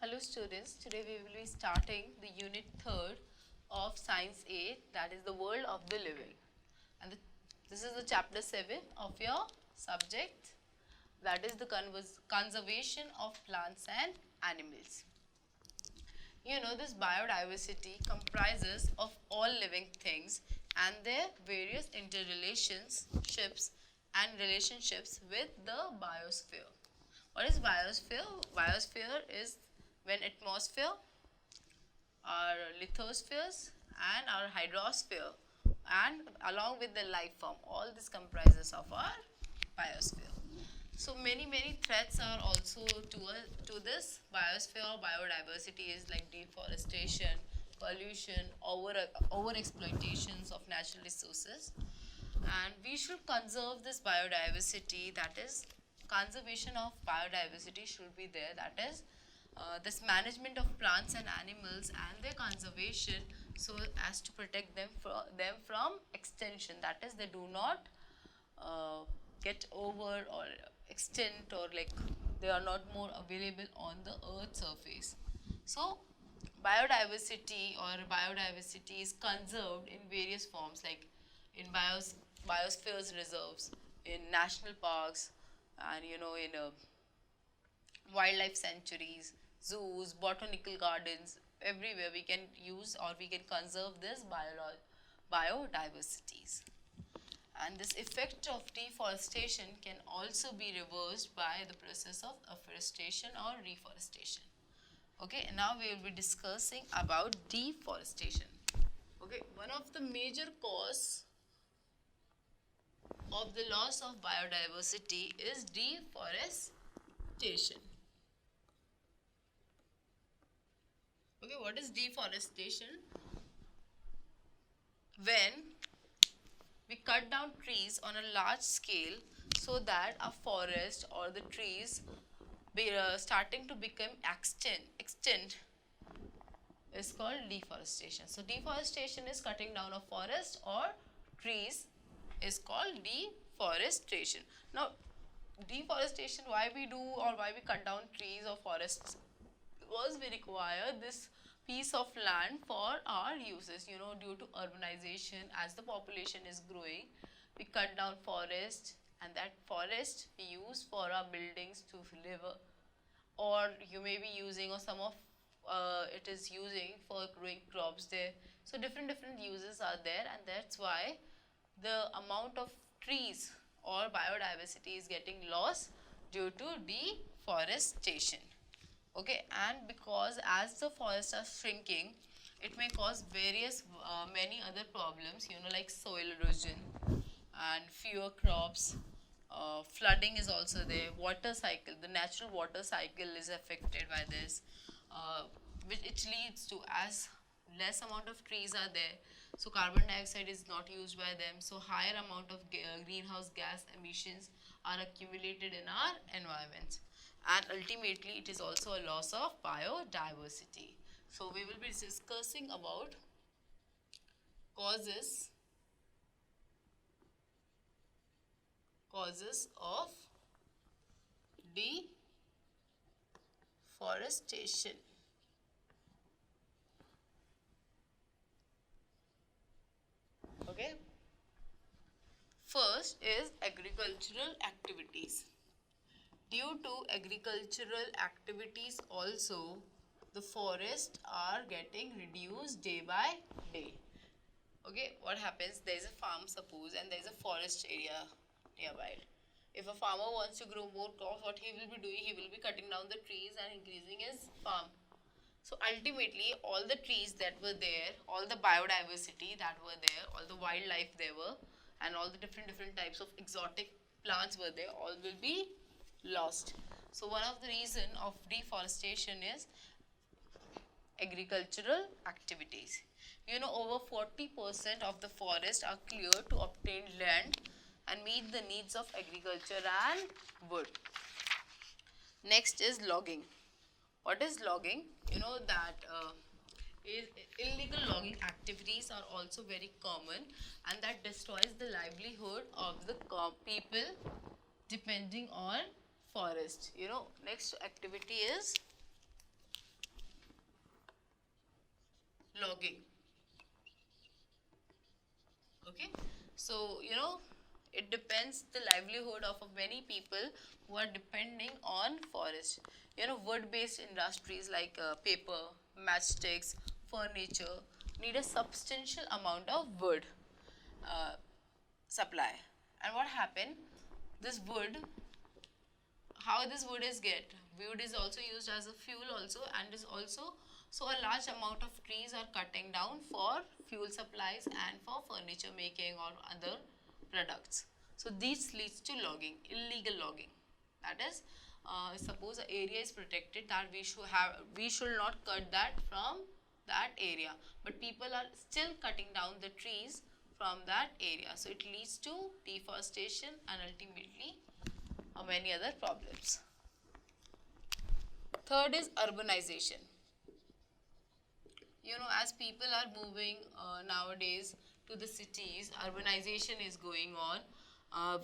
Hello students, today we will be starting the unit 3rd of Science 8, that is the world of the living, and this is the chapter 7 of your subject, that is the conservation of plants and animals. You know, this biodiversity comprises of all living things and their various interrelationships and relationships with the biosphere. What is biosphere? Biosphere is when atmosphere, our lithospheres and our hydrosphere, and along with the life form, all this comprises of our biosphere. So many threats are also to this biosphere or biodiversity is like deforestation, pollution, over exploitations of natural resources, and we should conserve this biodiversity. That is, conservation of biodiversity should be there. That is, this management of plants and animals and their conservation so as to protect them from extinction. That is, they do not get over or extinct, or like they are not more available on the earth surface. So biodiversity is conserved in various forms, like in biospheres reserves, in national parks, and in wildlife sanctuaries, zoos, botanical gardens. Everywhere we can use or we can conserve this biodiversities. And this effect of deforestation can also be reversed by the process of afforestation or reforestation. Okay, and now we will be discussing about deforestation. Okay, one of the major cause of the loss of biodiversity is deforestation. Okay, what is deforestation? When we cut down trees on a large scale so that a forest or the trees starting to become extinct is called deforestation. So deforestation is cutting down a forest or trees is called deforestation. Now deforestation, why we do or why we cut down trees or forests? Because we require this piece of land for our uses, due to urbanization. As the population is growing, we cut down forest, and that forest we use for our buildings to live, or you may be using, or some of it is using for growing crops there. So different uses are there, and that's why the amount of trees or biodiversity is getting lost due to deforestation. Okay, and because as the forests are shrinking, it may cause various many other problems, like soil erosion and fewer crops. Flooding is also there. Water cycle, the natural water cycle is affected by this, which it leads to, as less amount of trees are there, so carbon dioxide is not used by them, so higher amount of greenhouse gas emissions are accumulated in our environment, and ultimately it is also a loss of biodiversity. So we will be discussing about causes of deforestation. Okay, first is agricultural activities. Due to agricultural activities also, the forests are getting reduced day by day. Okay, what happens? There is a farm, suppose, and there is a forest area nearby. If a farmer wants to grow more crops, what he will be doing? He will be cutting down the trees and increasing his farm. So ultimately, all the trees that were there, all the biodiversity that were there, all the wildlife there were, and all the different types of exotic plants were there, all will be lost. So one of the reason of deforestation is agricultural activities. Over 40% of the forest are cleared to obtain land and meet the needs of agriculture and wood. Next is logging. What is logging? You know that illegal logging activities are also very common, and that destroys the livelihood of the people depending on forest. Next activity is logging. Okay, so it depends the livelihood of many people who are depending on forest. Wood based industries like paper, matchsticks, furniture need a substantial amount of wood uh, supply. And what happened, this wood, how this wood is get, wood is also used as a fuel also, and is also, so a large amount of trees are cutting down for fuel supplies and for furniture making or other products. So this leads to logging, illegal logging. That is, suppose an area is protected, that we should not cut that from that area, but people are still cutting down the trees from that area. So it leads to deforestation and ultimately many other problems. Third is urbanization. As people are moving nowadays to the cities, urbanization is going on,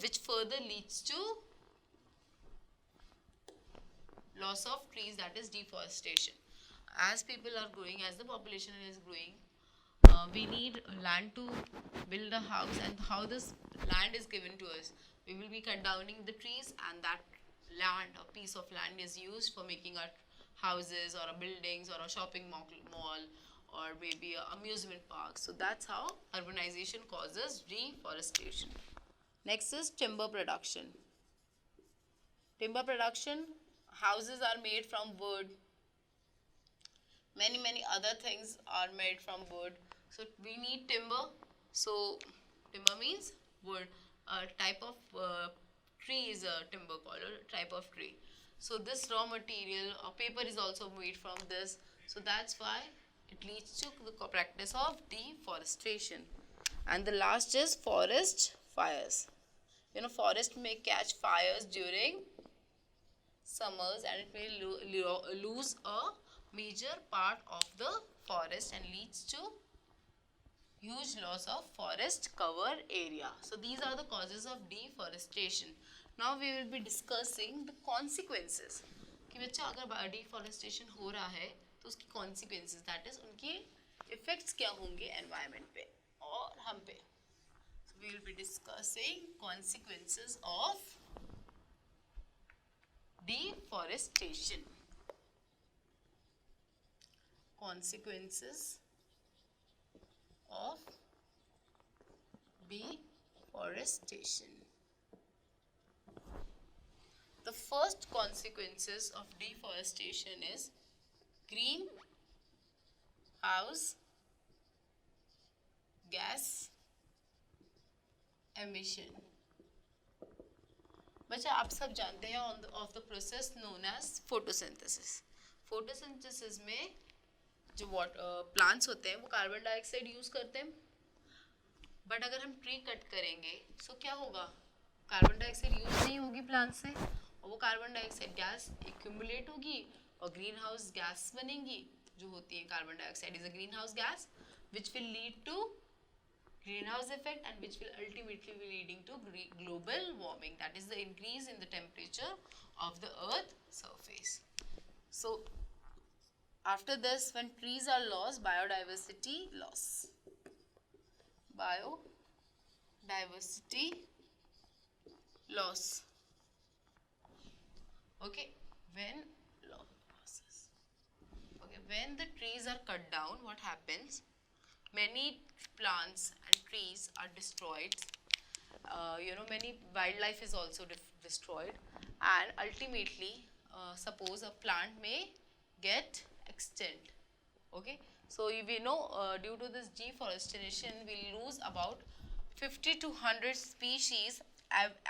which further leads to loss of trees, that is deforestation. As people are growing, as the population is growing, we need land to build a house, and how this land is given to us, we will be cut downing the trees, and that land, a piece of land, is used for making our houses or a buildings or a shopping mall or maybe a amusement park. So that's how urbanization causes deforestation. Next is timber production. Timber production, houses are made from wood, many other things are made from wood, so we need timber. So timber means wood, a type of tree is a timber, called a type of tree. So this raw material or paper is also made from this, so that's why it leads to the practice of deforestation. And the last is forest fires. Forest may catch fires during summers, and it may lose a major part of the forest and leads to huge loss of forest cover area. So these are the causes of deforestation. Now we will be discussing the consequences कि बच्चा अगर deforestation हो रहा है तो उसकी consequences, that is उनके effects क्या होंगे environment पे और हम पे. So we will be discussing consequences of deforestation. Consequences of deforestation. The first consequences of deforestation is greenhouse gas emission. बच्चा आप सब जानते हैं of the process known as photosynthesis. Photosynthesis में जो प्लांट्स होते हैं वो कार्बन डाइऑक्साइड यूज करते हैं, बट अगर हम ट्री कट करेंगे तो क्या होगा, कार्बन डाइऑक्साइड यूज नहीं होगी प्लांट से, और वो कार्बन डाइऑक्साइड गैस एक्यूमुलेट होगी और ग्रीन हाउस गैस बनेंगी जो होती है. Carbon dioxide is a greenhouse gas which will lead to greenhouse effect and which will ultimately be leading to global warming, that is the increase in the temperature of the earth surface. So after this, when trees are lost, biodiversity loss. Biodiversity loss. Okay, when the trees are cut down, what happens? Many plants and trees are destroyed. Many wildlife is also destroyed, and ultimately, suppose a plant may get extinct. Okay, so we know due to this deforestation, we lose about 50 to 100 species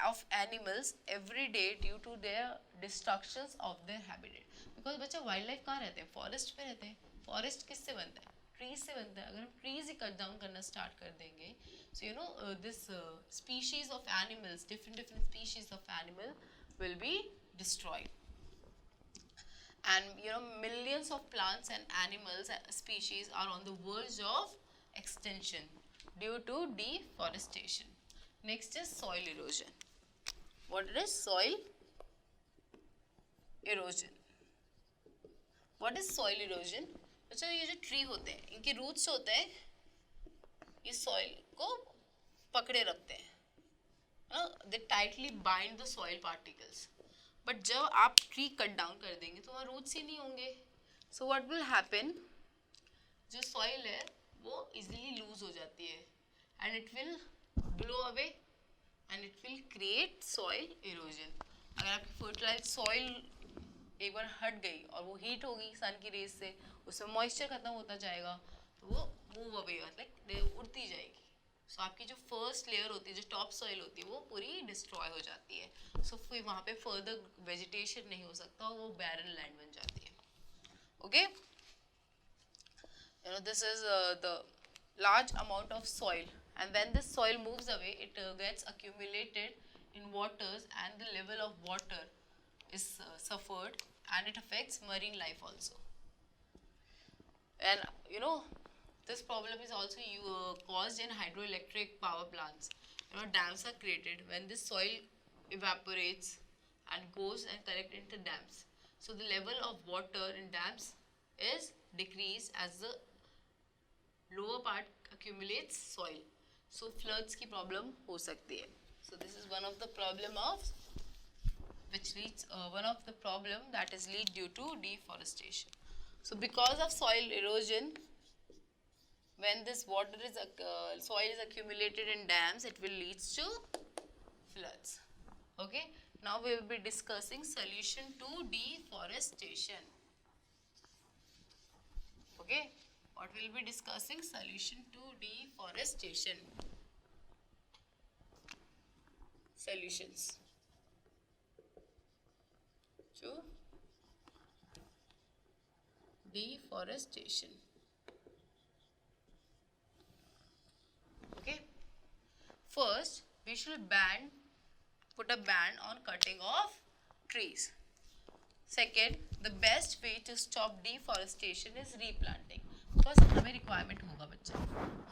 of animals every day due to their destructions of their habitat. Because बच्चा wildlife कहाँ रहते हैं? Forest पे रहते हैं. Forest किससे बनता है? Trees से बनता है. अगर हम trees ही cut down करना start कर देंगे, so this species of animals, different species of animal will be destroyed. And millions of plants and animals species are on the verge of extinction due to deforestation. Next is soil erosion. What is soil erosion? What is soil erosion? अच्छा, ये जो tree होते हैं इनके roots होते हैं ये soil को पकड़े रखते हैं, they tightly bind the soil particles. But जब आप ट्री कट डाउन कर देंगे तो वहाँ रूट्स ही नहीं होंगे। सो व्हाट विल हैपन, जो सॉइल है वो इजीली लूज हो जाती है and it will blow away and it will create soil erosion. अगर आपकी फर्टिलाइज सॉइल एक बार हट गई और वो हीट होगी सन की रेज से, उसमें मॉइस्चर खत्म होता जाएगा तो वो मूव अवे लाइक उड़ती जाएगी। सो आपकी जो फर्स्ट लेयर होती है, जो टॉप सॉइल होती है, वो पूरी डिस्ट्रॉय हो जाती है। सो फिर वहाँ पे फर्दर वेजिटेशन नहीं हो सकता, वो बैरन लैंड बन जाती है। Okay, this is the large amount of soil, and when this soil moves away it gets accumulated in waters and the level of water is suffered and it affects marine life also. And this problem is also caused in hydroelectric power plants. Dams are created when this soil evaporates and goes and collect into dams. So the level of water in dams is decreased as the lower part accumulates soil. So floods की problem हो सकती है. So this is one of the problem of which leads one of the problem that is lead due to deforestation. So because of soil erosion, when this water is soil is accumulated in dams, it will lead to floods. Okay, now we will be discussing solution to deforestation. Okay, what we will be discussing? Solution to deforestation. Solutions to deforestation. Okay, first we should put a ban on cutting of trees. Second, the best way to stop deforestation is replanting. Because हमें requirement होगा बच्चा,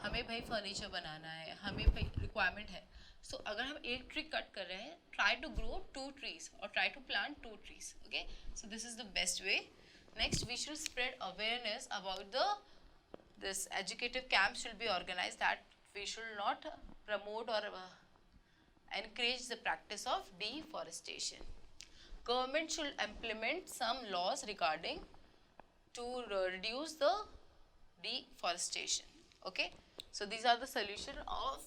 हमें भाई furniture बनाना है, हमें भाई requirement है. So अगर हम एक ट्री कट कर रहे हैं, try to grow 2 trees or try to plant 2 trees. Okay, so this is the best way. Next, we should spread awareness about this educative camp should be organized that we should not promote or encourage the practice of deforestation. Government should implement some laws regarding to reduce the deforestation. Okay, so these are the solution of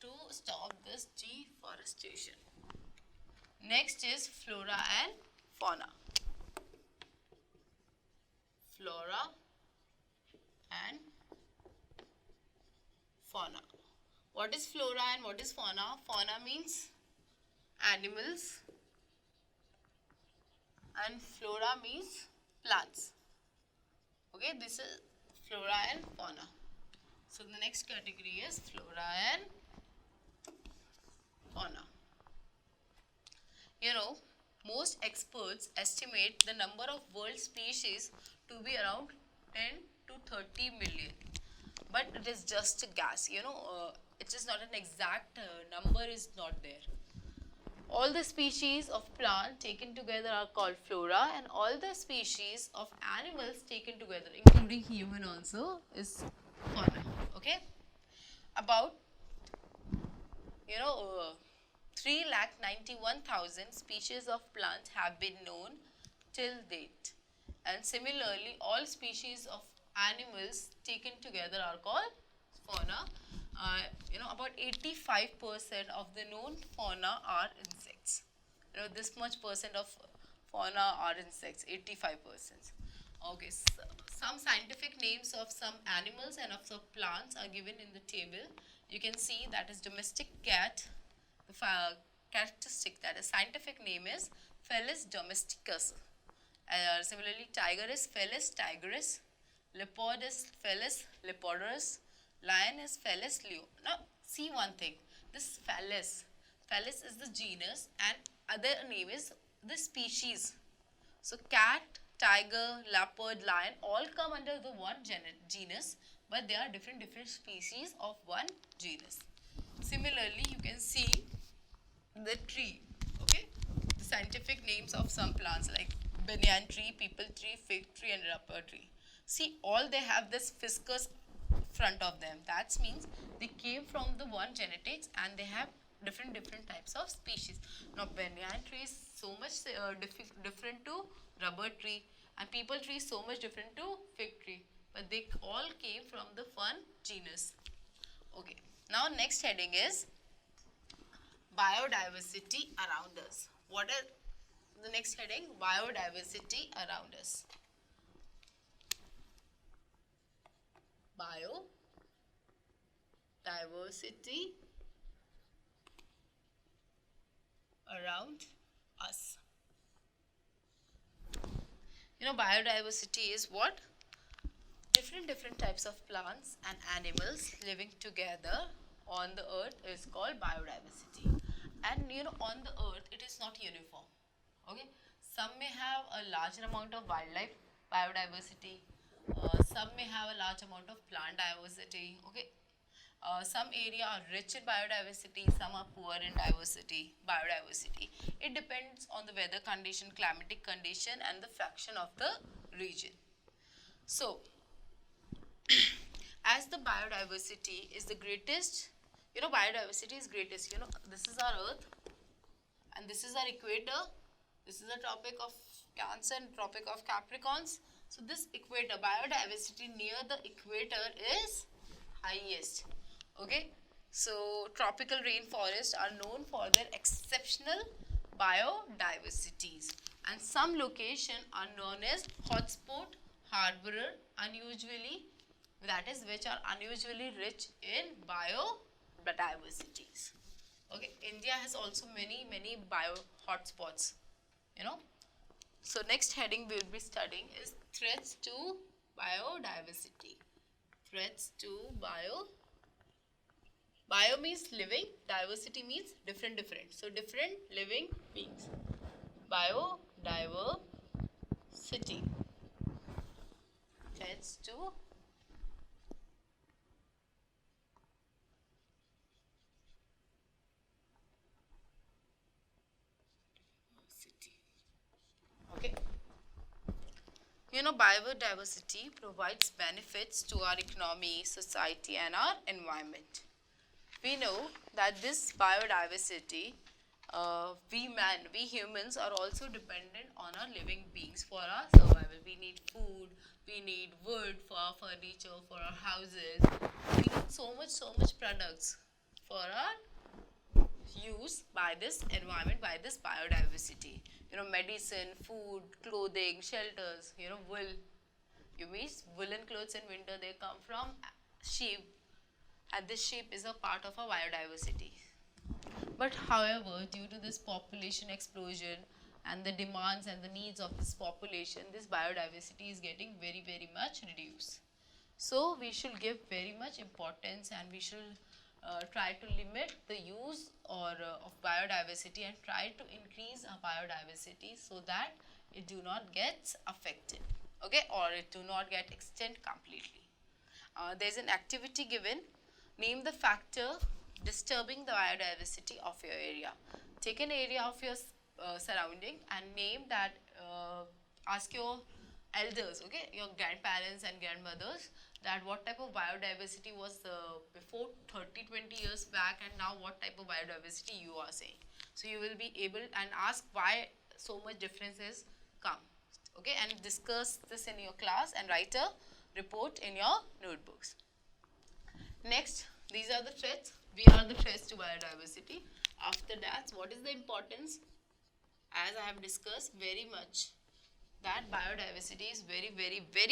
to stop this deforestation. Next is flora and fauna. Flora and fauna. What is flora and what is fauna? Fauna means animals and flora means plants. Okay, this is flora and fauna. So the next category is flora and fauna. Most experts estimate the number of world species to be around 10 to 30 million. But it is just a guess, it is not an exact number is not there. All the species of plant taken together are called flora, and all the species of animals taken together, including human also, is fauna. Okay, about 3,91,000 species of plants have been known till date, and similarly all species of animals taken together are called fauna. About 85% of the known fauna are insects. This much percent of fauna are insects, 85%. Okay, so some scientific names of some animals and of some plants are given in the table. You can see that is domestic cat. The characteristic, that is scientific name is Felis domesticus. Similarly, tiger is Felis tigris. Leopard is Felis leopardus. Lion is Felis leo. Now see one thing, this Felis is the genus and other name is the species. So cat, tiger, leopard, lion all come under the one genus, but they are different species of one genus. Similarly, you can see the tree. Okay, the scientific names of some plants like banyan tree, people tree, fig tree and rubber tree. See, all they have this fiscus front of them. That means they came from the one genetics and they have different types of species. Now banyan tree is so much different to rubber tree, and people tree is so much different to fig tree, but they all came from the one genus. Okay, now next heading is biodiversity around us. What is the next heading? Biodiversity around us. Biodiversity around us. You know, biodiversity is what? Different types of plants and animals living together on the earth is called biodiversity. And you know, on the earth it is not uniform. Okay, some may have a larger amount of wildlife biodiversity, some may have a large amount of plant diversity. Okay, some area are rich in biodiversity, some are poor in biodiversity. It depends on the weather condition, climatic condition, and the fraction of the region. So as the biodiversity is the greatest, you know, biodiversity is greatest. You know, this is our earth and this is our equator. This is the Tropic of Cancer and Tropic of Capricorns. So this equator, biodiversity near the equator is highest. Okay, so tropical rainforests are known for their exceptional biodiversities, and some locations are known as hotspot, harborer, unusually, that is, which are unusually rich in biodiversities. Okay, India has also many bio hotspots, you know. So next heading we will be studying is threats to biodiversity. Threats to bio means living, diversity means different. So different living beings. Biodiversity. Threats to okay. You know, biodiversity provides benefits to our economy, society, and our environment. We know that this biodiversity, we humans are also dependent on our living beings for our survival. We need food, we need wood for our furniture, for our houses. We need so much products for our use by this environment, by this biodiversity. You know, medicine, food, clothing, shelters, you know, wool. You mean woolen clothes in winter, they come from sheep, and this sheep is a part of our biodiversity. But however, due to this population explosion and the demands and the needs of this population, this biodiversity is getting very much reduced. So we should give very much importance, and we should try to limit the use of biodiversity and try to increase our biodiversity so that it do not get affected, okay, or it do not get extinct completely. There is an activity given. Name the factor disturbing the biodiversity of your area. Take an area of your surrounding and name that. Ask your elders, okay, your grandparents and grandmothers, that what type of biodiversity was before 30-20 years back, and now what type of biodiversity you are saying. So you will be able and ask why so much differences come, okay, and discuss this in your class and write a report in your notebooks. Next, these are the threats. We are the threats to biodiversity. After that, what is the importance? As I have discussed very much, that biodiversity is very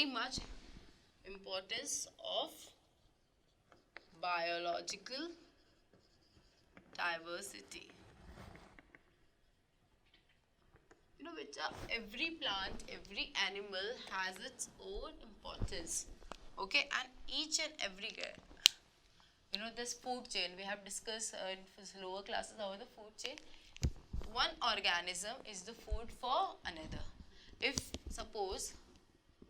much importance of biological diversity. You know, which every plant, every animal has its own importance, okay, and each and every, you know, this food chain we have discussed in lower classes about the food chain. One organism is the food for another. If suppose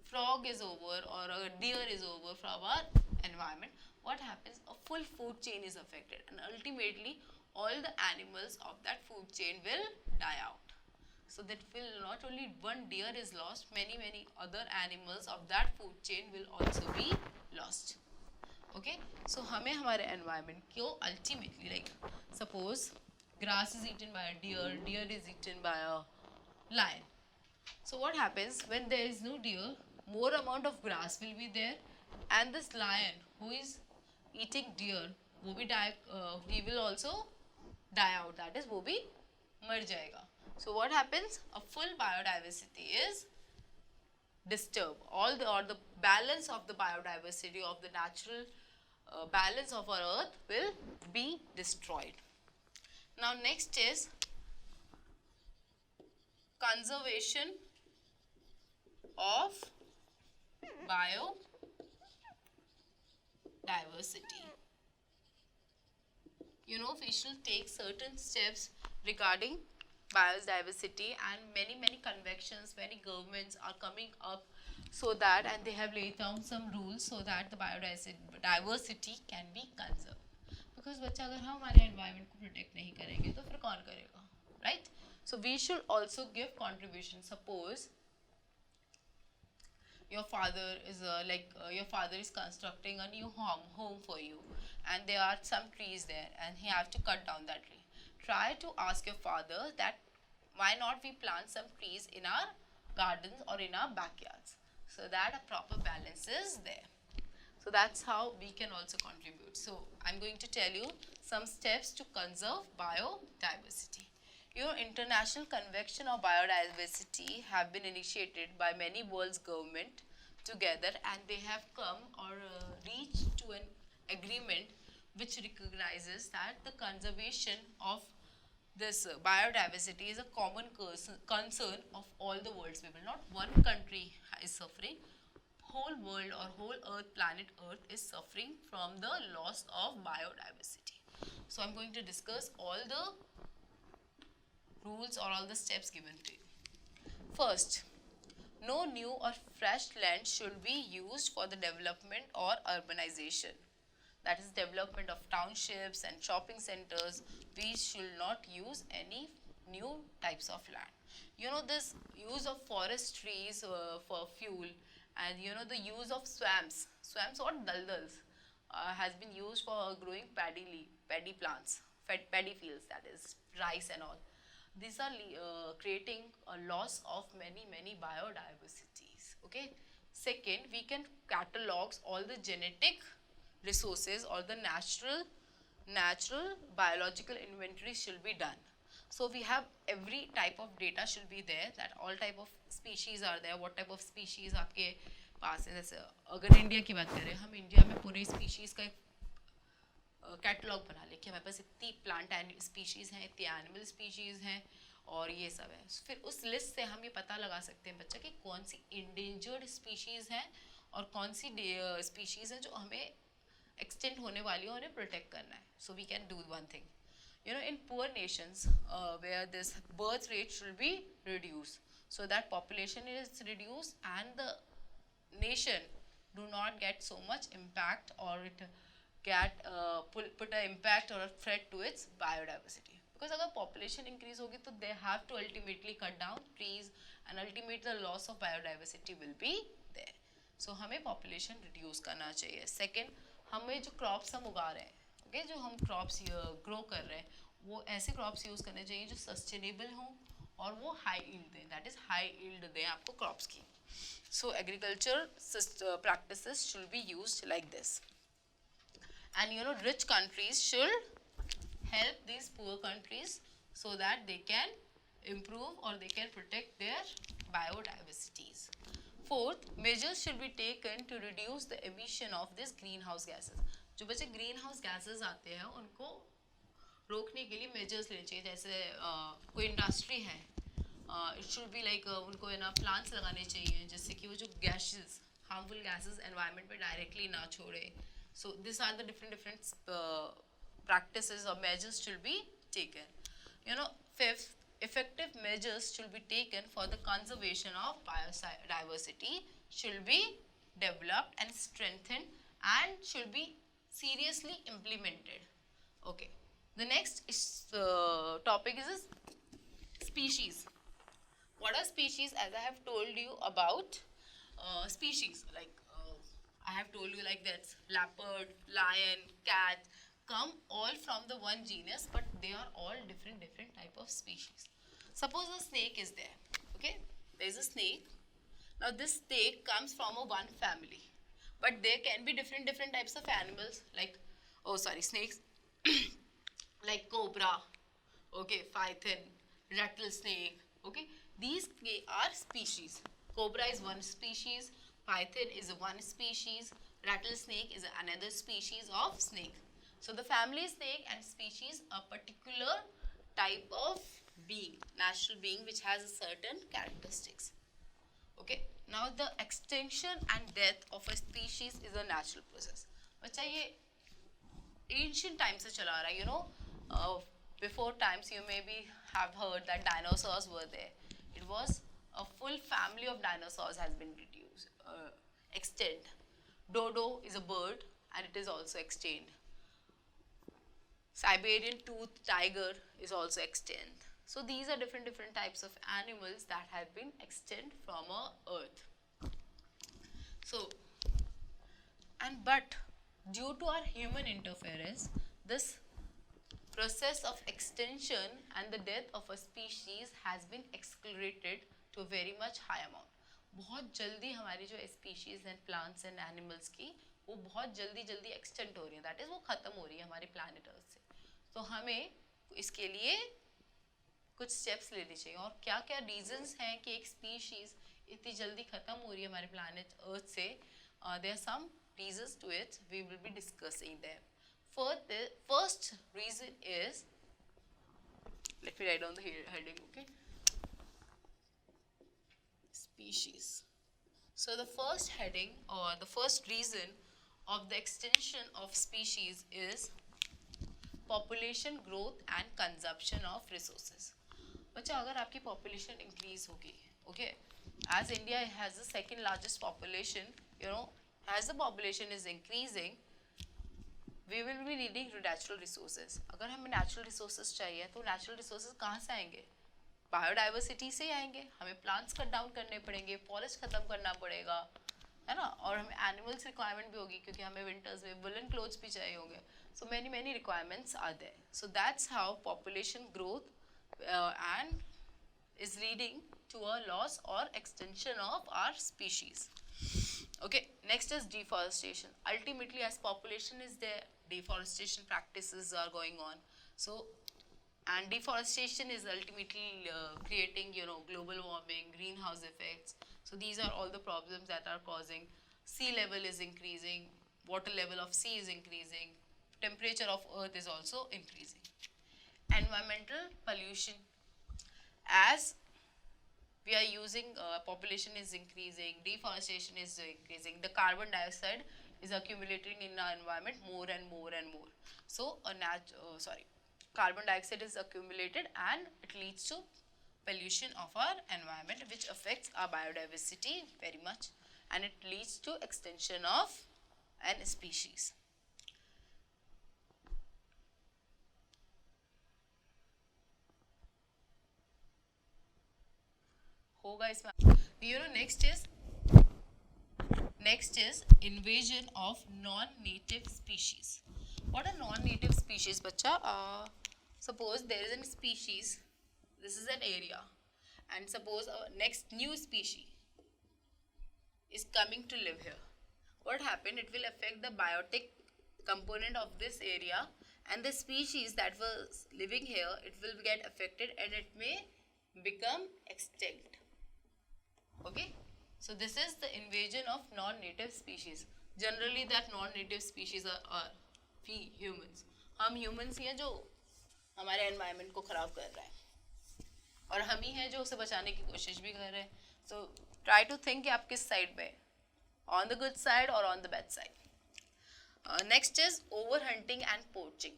frog is over or a deer is over from our environment, what happens? A full food chain is affected, and ultimately all the animals of that food chain will die out. So that will not only one deer is lost, many other animals of that food chain will also be lost. Okay, so हमें हमारे environment को ultimately, like suppose grass is eaten by a deer, deer is eaten by a lion. So what happens when there is no deer, more amount of grass will be there, and this lion who is eating deer, वो भी he will also die out. That is, वो भी मर जाएगा. So what happens? A full biodiversity is disturbed. All the balance of the biodiversity of the natural balance of our earth will be destroyed. Now next is conservation of biodiversity. You know, we should take certain steps regarding biodiversity, and many conventions, many governments are coming up so that, and they have laid down some rules so that the biodiversity can be conserved. Because बच्चा अगर हम हमारे environment को protect नहीं करेंगे तो फिर कौन करेगा, right? So we should also give contribution. Suppose your father is your father is constructing a new home for you, and there are some trees there, and he have to cut down that tree. Try to ask your father that why not we plant some trees in our gardens or in our backyards, so that a proper balance is there. So that's how we can also contribute. So I'm going to tell you some steps to conserve biodiversity. Your International Convention of Biodiversity have been initiated by many world's government together, and they have come or reached to an agreement which recognizes that the conservation of this biodiversity is a common concern of all the world's people. Not one country is suffering. Whole world or whole earth, planet earth is suffering from the loss of biodiversity. So I'm going to discuss all the rules or all the steps given to you. First, no new or fresh land should be used for the development or urbanization. That is, development of townships and shopping centers. We should not use any new types of land. You know, this use of forest trees for fuel, and you know, the use of swamps or daldals has been used for growing paddy plants, paddy fields, that is rice and all. These are creating a loss of many biodiversities. Okay. Second, we can catalog all the genetic resources, or the natural biological inventory should be done. So we have every type of data should be there, that all type of species are there, what type of species आपके पास है. जैसे अगर India की बात करें, हम India में पूरे स्पीशीज़ का एक कैटलॉग बना ले कि हमारे पास इतनी प्लांट स्पीशीज़ हैं, इतनी एनिमल स्पीशीज़ हैं, और ये सब है. फिर उस लिस्ट से हम ये पता लगा सकते हैं बच्चा कि कौन सी इंडेंजर्ड स्पीशीज़ हैं और कौन सी स्पीशीज़ हैं जो हमें एक्सटेंड होने वाली है, उन्हें प्रोटेक्ट करना है. So we can do one thing. You know, in poor nations where this birth rate should be reduced, so that population is reduced and the nation do not get so much impact, or it get put an impact or a threat to its biodiversity. Because अगर population increase होगी तो they have to ultimately cut down trees, and ultimately the loss of biodiversity will be there. So हमें population reduce करना चाहिए. Second, हमें जो crops हम उगा रहे हैं, okay, जो हम क्रॉप्स ग्रो कर रहे हैं, वो ऐसे क्रॉप्स यूज़ करने चाहिए जो सस्टेनेबल हों और वो हाई ईल्ड दें. दैट इज़ हाई ईल्ड दें आपको क्रॉप्स की. सो agriculture practices should be used like this. And you know, rich countries should help these poor countries so that they can improve or they can protect their biodiversities. Fourth, measures should be taken to reduce the emission of these greenhouse gases. जो बच्चे green house gases आते हैं उनको रोकने के लिए measures लेने चाहिए. जैसे कोई इंडस्ट्री है, इट शुड बी लाइक उनको है ना प्लांट्स लगाने चाहिए जिससे कि वो जो गैसेस, हार्मफुल गैसेस एनवायरनमेंट में डायरेक्टली ना छोड़े. So this are the different practices or measures should be taken. You know, fifth, effective measures should be taken for the conservation of biodiversity should be developed and strengthened and should be seriously implemented. Okay, the next is, topic is species. What are species? As I have told you about species, like I have told you like that leopard, lion, cat come all from the one genus, but they are all different type of species. Suppose a snake is there. Okay, there is a snake. Now this snake comes from a one family, but there can be different types of animals, like, oh sorry, snakes, like cobra, okay, python, rattlesnake, okay. These are species. Cobra is one species, python is one species, rattlesnake is another species of snake. So the family snake and species a particular type of being, natural being, which has a certain characteristics. Okay, now the extinction and death of a species is a natural process. बच्चा ये ancient times से चला रहा है, before times you maybe have heard that dinosaurs were there. It was a full family of dinosaurs has been reduced, extinct. Dodo is a bird and it is also extinct. Siberian tooth tiger is also extinct. So these are different types of animals that have been extinct from our earth. So, but due to our human interference, this process of extinction and the death of a species has been accelerated to a very much high amount. बहुत जल्दी हमारी जो species and plants and animals की वो बहुत जल्दी extinct हो रही है, that is वो खत्म हो रही है हमारे planet Earth से. तो हमें इसके लिए कुछ स्टेप्स लेने चाहिए. और क्या क्या रीजंस हैं कि एक स्पीशीज इतनी जल्दी खत्म हो रही है हमारे प्लानट अर्थ से? There are some reasons to it, we will be discussing them. First reason is, let me write down the heading, okay? Species. So the first heading or the first reason of the extinction of species is population growth and consumption of resources. बच्चा अगर आपकी population increase होगी, okay, as India has the second largest population, as the population is increasing, we will be needing natural resources. अगर हमें natural resources चाहिए तो natural resources कहाँ से आएंगे? बायोडाइवर्सिटी से आएंगे. हमें प्लांट्स कट डाउन करने पड़ेंगे, फॉरेस्ट खत्म करना पड़ेगा, है ना. और हमें एनिमल्स रिक्वायरमेंट भी होगी क्योंकि हमें विंटर्स में वुलन क्लोथ्स भी चाहिए होंगे. सो many requirements are there. So that's how population growth and is leading to a loss or extinction of our species. Okay, next is deforestation. Ultimately, as population is there, deforestation practices are going on. So and deforestation is ultimately creating global warming, greenhouse effects. So these are all the problems that are causing. Sea level is increasing, water level of sea is increasing, temperature of earth is also increasing. Environmental pollution, as we are using, population is increasing, deforestation is increasing, the carbon dioxide is accumulating in our environment more and more and more. So carbon dioxide is accumulated and it leads to pollution of our environment, which affects our biodiversity very much, and it leads to extinction of an species. होगा इसमें. Next is invasion of non-native species. What are non-native species, bacha? Suppose there is a species, this is an area, and suppose a next new species is coming to live here. What happened? It will affect the biotic component of this area, and the species that was living here, it will get affected and it may become extinct. Okay, so this is the invasion of non-native species. Generally that non-native species are we humans. हम humans ही हैं जो हमारे environment को खराब कर रहा है, और हम ही हैं जो उसे बचाने की कोशिश भी कर रहे हैं. So try to think कि आप किस side में, on the good side or on the bad side. Next is overhunting and poaching.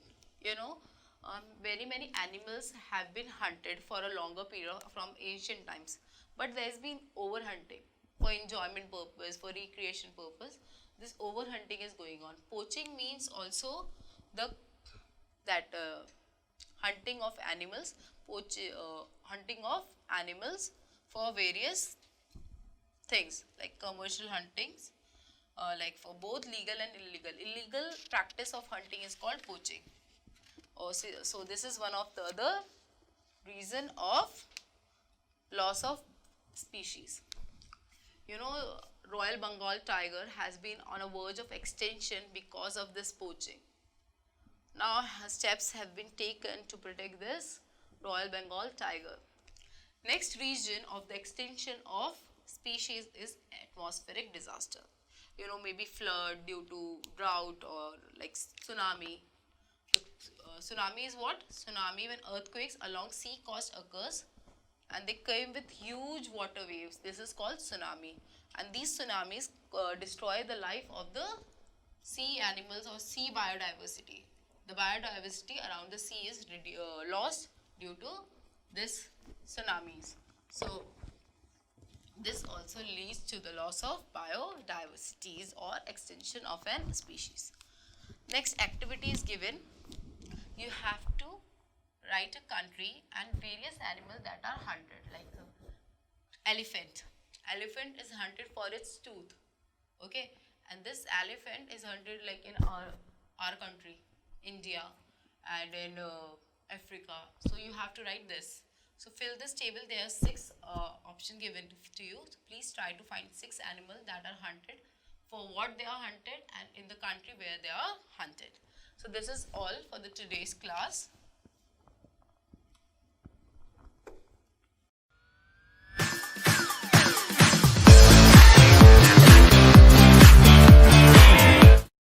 Very many animals have been hunted for a longer period from ancient times, but there has been overhunting for enjoyment purpose, for recreation purpose. This overhunting is going on. Poaching means also hunting of animals, hunting of animals for various things like commercial huntings, like for both legal and illegal. Illegal practice of hunting is called poaching. So this is one of the other reason of loss of species. You know, Royal Bengal tiger has been on a verge of extinction because of this poaching. Now steps have been taken to protect this Royal Bengal tiger. Next region of the extinction of species is atmospheric disaster. You know, maybe flood due to drought or like tsunami. Tsunami is what? Tsunami when earthquakes along sea coast occurs and they came with huge water waves. This is called tsunami. And these tsunamis destroy the life of the sea animals or sea biodiversity. The biodiversity around the sea is lost due to this tsunamis. So this also leads to the loss of biodiversities or extinction of an species. Next activity is given. You have to write a country and various animals that are hunted, like elephant. Elephant is hunted for its tooth. Okay, and this elephant is hunted like in our country, India, and in Africa. So you have to write this. So fill this table. There are 6 options given to you. So please try to find 6 animals that are hunted, for what they are hunted, and in the country where they are hunted. So this is all for the today's class.